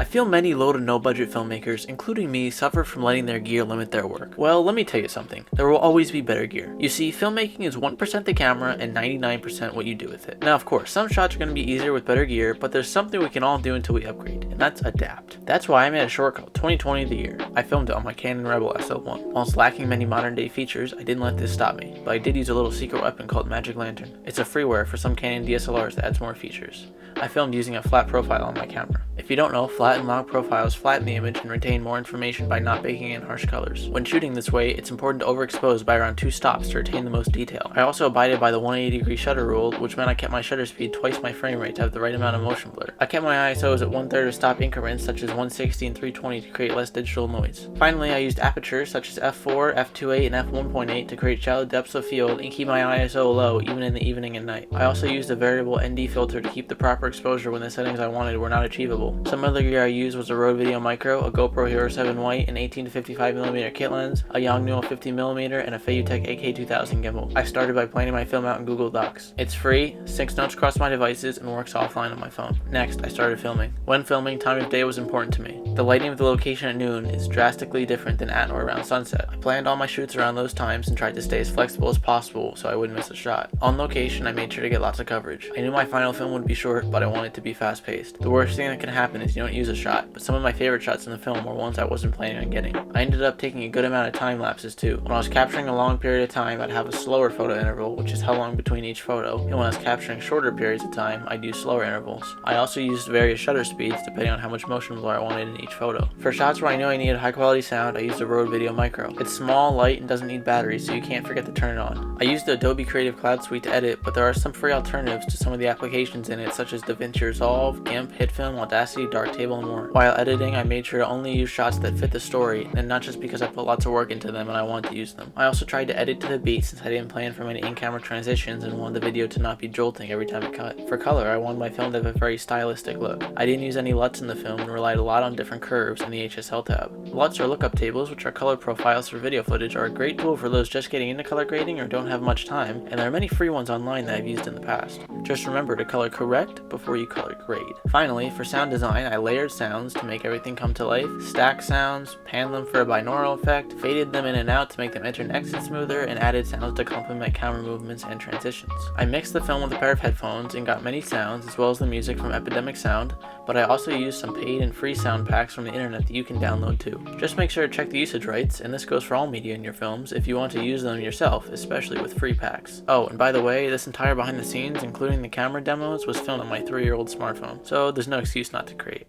I feel many low to no budget filmmakers, including me, suffer from letting their gear limit their work. Well, let me tell you something. There will always be better gear. You see, filmmaking is 1% the camera and 99% what you do with it. Now, of course, some shots are going to be easier with better gear, but there's something we can all do until we upgrade, and that's adapt. That's why I made a short called 2020 the year. I filmed it on my Canon Rebel SL1. Whilst lacking many modern day features, I didn't let this stop me, but I did use a little secret weapon called Magic Lantern. It's a freeware for some Canon DSLRs that adds more features. I filmed using a flat profile on my camera. If you don't know, flat and log profiles flatten the image and retain more information by not baking in harsh colors. When shooting this way, it's important to overexpose by around 2 stops to retain the most detail. I also abided by the 180-degree shutter rule, which meant I kept my shutter speed twice my frame rate to have the right amount of motion blur. I kept my ISOs at 1/3 of stop increments such as 160 and 320 to create less digital noise. Finally, I used apertures such as f4, f2.8, and f1.8 to create shallow depths of field and keep my ISO low even in the evening and night. I also used a variable ND filter to keep the proper exposure when the settings I wanted were not achievable. Some other gear I used was a Rode Video Micro, a GoPro Hero 7 White, an 18 to 55mm kit lens, a Yongnuo 50mm, and a FAQs AK2000 gimbal. I started by planning my film out in Google Docs. It's free, syncs notes across my devices, and works offline on my phone. Next, I started filming. When filming, time of day was important to me. The lighting of the location at noon is drastically different than at or around sunset. I planned all my shoots around those times and tried to stay as flexible as possible so I wouldn't miss a shot. On location, I made sure to get lots of coverage. I knew my final film would be short, but I wanted it to be fast-paced. The worst thing that can happen is you don't use a shot, but some of my favorite shots in the film were ones I wasn't planning on getting. I ended up taking a good amount of time lapses too. When I was capturing a long period of time, I'd have a slower photo interval, which is how long between each photo, and when I was capturing shorter periods of time, I'd use slower intervals. I also used various shutter speeds depending on how much motion blur I wanted in each photo. For shots where I knew I needed high quality sound, I used a Rode Video Micro. It's small, light, and doesn't need batteries, so you can't forget to turn it on. I used the Adobe Creative Cloud Suite to edit, but there are some free alternatives to some of the applications in it, such as DaVinci Resolve, GIMP, HitFilm, Audacity, Darktable, and more. While editing, I made sure to only use shots that fit the story, and not just because I put lots of work into them and I wanted to use them. I also tried to edit to the beat since I didn't plan for many in-camera transitions and wanted the video to not be jolting every time it cut. For color, I wanted my film to have a very stylistic look. I didn't use any LUTs in the film and relied a lot on different curves in the HSL tab. LUTs or lookup tables, which are color profiles for video footage, are a great tool for those just getting into color grading or don't have much time, and there are many free ones online that I've used in the past. Just remember to color correct before you color grade. Finally, for sound design, I layered sounds to make everything come to life, stacked sounds, panned them for a binaural effect, faded them in and out to make them enter and exit smoother, and added sounds to complement camera movements and transitions. I mixed the film with a pair of headphones and got many sounds as well as the music from Epidemic Sound, but I also used some paid and free sound packs from the internet that you can download too. Just make sure to check the usage rights, and this goes for all media in your films if you want to use them yourself, especially with free packs. Oh, and by the way, this entire behind the scenes, including the camera demos, was filmed on my 3-year-old smartphone, so there's no excuse not to create.